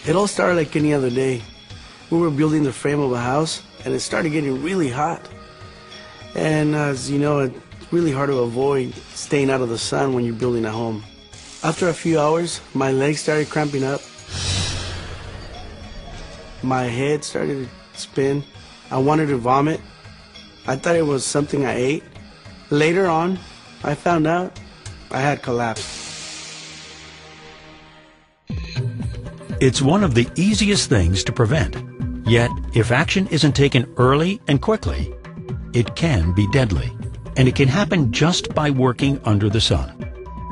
It all started like any other day. We were building the frame of a house, and it started getting really hot. And as you know, it's really hard to avoid staying out of the sun when you're building a home. After a few hours, my legs started cramping up. My head started to spin. I wanted to vomit. I thought it was something I ate. Later on, I found out I had collapsed. It's one of the easiest things to prevent. Yet, if action isn't taken early and quickly, it can be deadly. And it can happen just by working under the sun.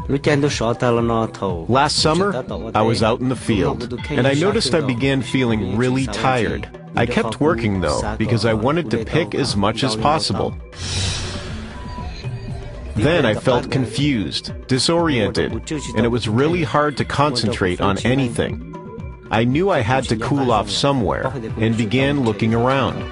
Last summer, I was out in the field, and I noticed I began feeling really tired. I kept working though, because I wanted to pick as much as possible. Then I felt confused, disoriented, and it was really hard to concentrate on anything. I knew I had to cool off somewhere, and began looking around.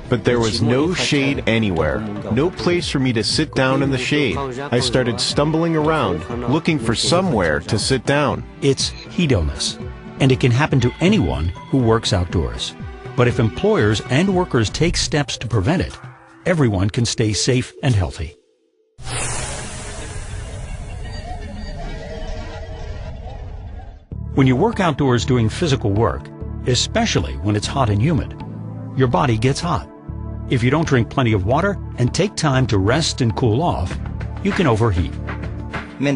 But there was no shade anywhere, no place for me to sit down in the shade. I started stumbling around, looking for somewhere to sit down. It's heat illness, and it can happen to anyone who works outdoors. But if employers and workers take steps to prevent it, everyone can stay safe and healthy. When you work outdoors doing physical work, especially when it's hot and humid, your body gets hot. If you don't drink plenty of water and take time to rest and cool off, you can overheat. I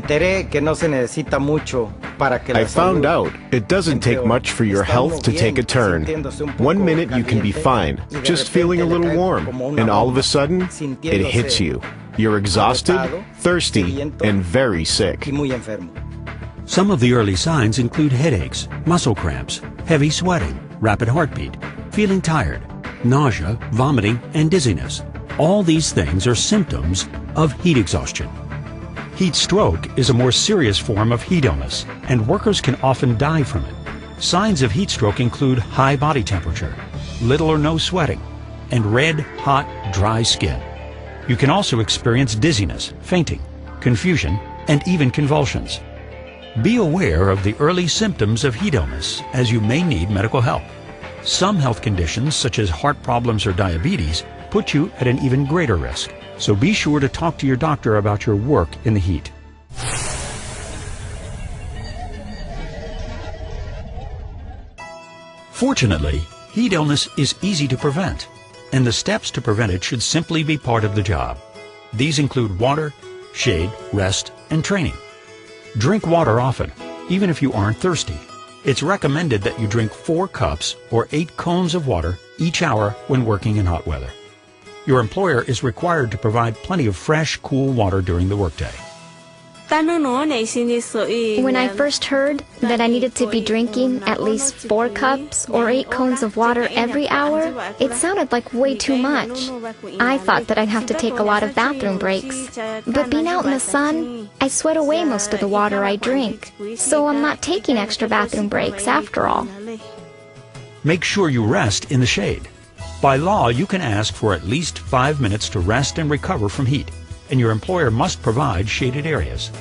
found out it doesn't take much for your health to take a turn. 1 minute you can be fine, just feeling a little warm, and all of a sudden, it hits you. You're exhausted, thirsty, and very sick. Some of the early signs include headaches, muscle cramps, heavy sweating, rapid heartbeat, feeling tired, nausea, vomiting, and dizziness. All these things are symptoms of heat exhaustion. Heat stroke is a more serious form of heat illness, and workers can often die from it. Signs of heat stroke include high body temperature, little or no sweating, and red, hot, dry skin. You can also experience dizziness, fainting, confusion, and even convulsions. Be aware of the early symptoms of heat illness, as you may need medical help. Some health conditions, such as heart problems or diabetes, put you at an even greater risk. So be sure to talk to your doctor about your work in the heat. Fortunately, heat illness is easy to prevent, and the steps to prevent it should simply be part of the job. These include water, shade, rest, and training. Drink water often, even if you aren't thirsty. It's recommended that you drink 4 cups or 8 cones of water each hour when working in hot weather. Your employer is required to provide plenty of fresh, cool water during the workday. When I first heard that I needed to be drinking at least 4 cups or 8 cones of water every hour, it sounded like way too much. I thought that I'd have to take a lot of bathroom breaks. But being out in the sun, I sweat away most of the water I drink, so I'm not taking extra bathroom breaks after all. Make sure you rest in the shade. By law, you can ask for at least 5 minutes to rest and recover from heat, and your employer must provide shaded areas.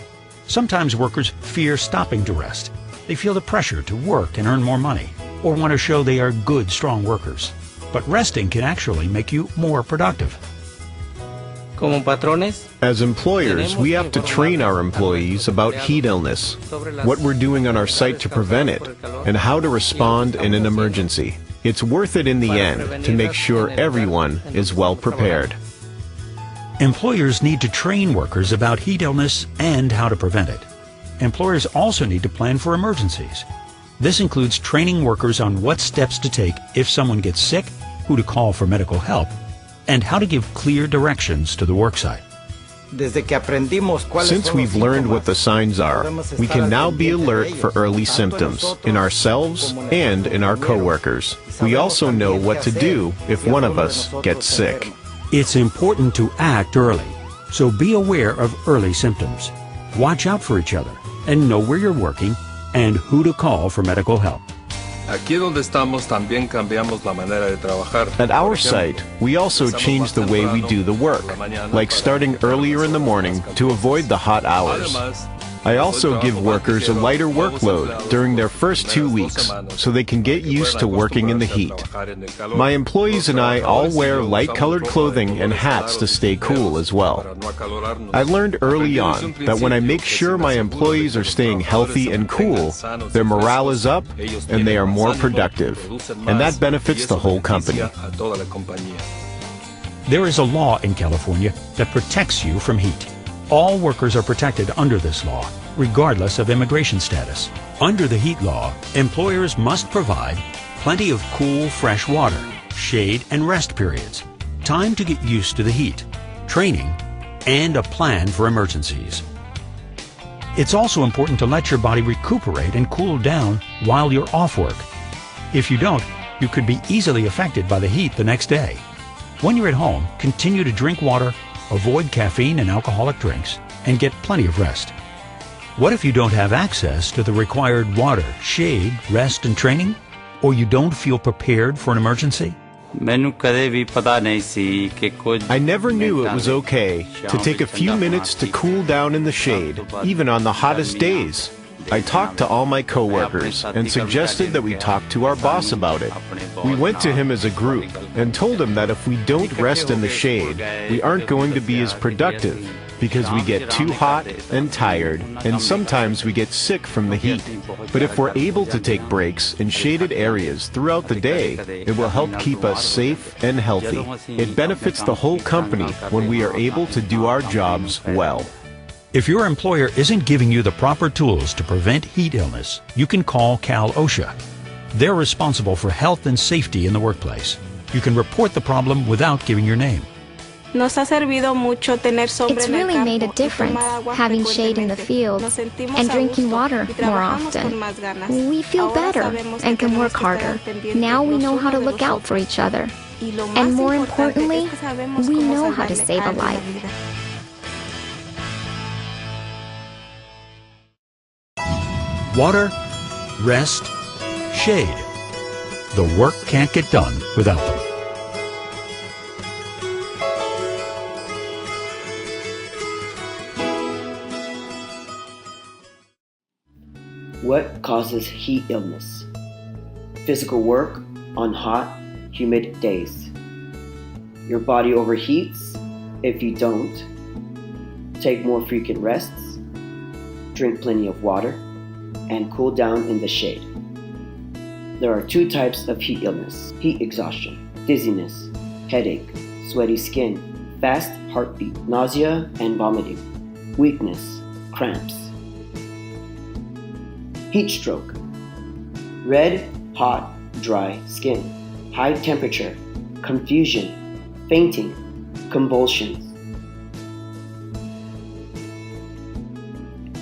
Sometimes workers fear stopping to rest. They feel the pressure to work and earn more money, or want to show they are good, strong workers. But resting can actually make you more productive. As employers, we have to train our employees about heat illness, what we're doing on our site to prevent it, and how to respond in an emergency. It's worth it in the end to make sure everyone is well prepared. Employers need to train workers about heat illness and how to prevent it. Employers also need to plan for emergencies. This includes training workers on what steps to take if someone gets sick, who to call for medical help, and how to give clear directions to the worksite. Since we've learned what the signs are, we can now be alert for early symptoms in ourselves and in our coworkers. We also know what to do if one of us gets sick. It's important to act early, so be aware of early symptoms. Watch out for each other and know where you're working and who to call for medical help. At our site, we also change the way we do the work, like starting earlier in the morning to avoid the hot hours. I also give workers a lighter workload during their first 2 weeks so they can get used to working in the heat. My employees and I all wear light-colored clothing and hats to stay cool as well. I learned early on that when I make sure my employees are staying healthy and cool, their morale is up and they are more productive, and that benefits the whole company. There is a law in California that protects you from heat. All workers are protected under this law, regardless of immigration status. Under the heat law, employers must provide plenty of cool, fresh water, shade and rest periods, time to get used to the heat, training, and a plan for emergencies. It's also important to let your body recuperate and cool down while you're off work. If you don't, you could be easily affected by the heat the next day. When you're at home, continue to drink water, avoid caffeine and alcoholic drinks, and get plenty of rest. What if you don't have access to the required water, shade, rest, and training? Or you don't feel prepared for an emergency? I never knew it was okay to take a few minutes to cool down in the shade, even on the hottest days. I talked to all my coworkers and suggested that we talk to our boss about it. We went to him as a group and told him that if we don't rest in the shade, we aren't going to be as productive because we get too hot and tired, and sometimes we get sick from the heat. But if we're able to take breaks in shaded areas throughout the day, it will help keep us safe and healthy. It benefits the whole company when we are able to do our jobs well. If your employer isn't giving you the proper tools to prevent heat illness, you can call Cal OSHA. They're responsible for health and safety in the workplace. You can report the problem without giving your name. It's really made a difference having shade in the fields and drinking water more often. We feel better and can work harder. Now we know how to look out for each other. And more importantly, we know how to save a life. Water, rest, shade. The work can't get done without them. What causes heat illness? Physical work on hot, humid days. Your body overheats if you don't. Take more frequent rests. Drink plenty of water. And cool down in the shade. There are 2 types of heat illness: heat exhaustion, dizziness, headache, sweaty skin, fast heartbeat, nausea and vomiting, weakness, cramps. Heat stroke: red, hot, dry skin, high temperature, confusion, fainting, convulsions.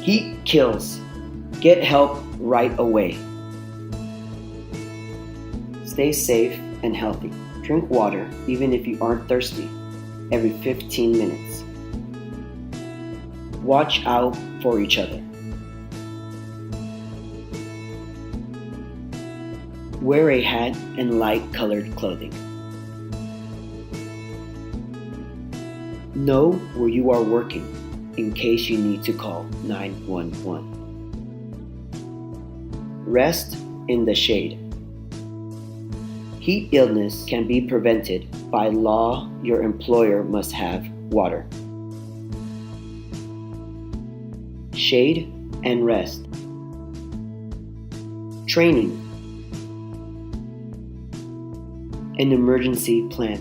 Heat kills. Get help right away. Stay safe and healthy. Drink water, even if you aren't thirsty, every 15 minutes. Watch out for each other. Wear a hat and light-colored clothing. Know where you are working in case you need to call 911. Rest in the shade. Heat illness can be prevented. By law, your employer must have water, shade, and rest. Training. An emergency plan.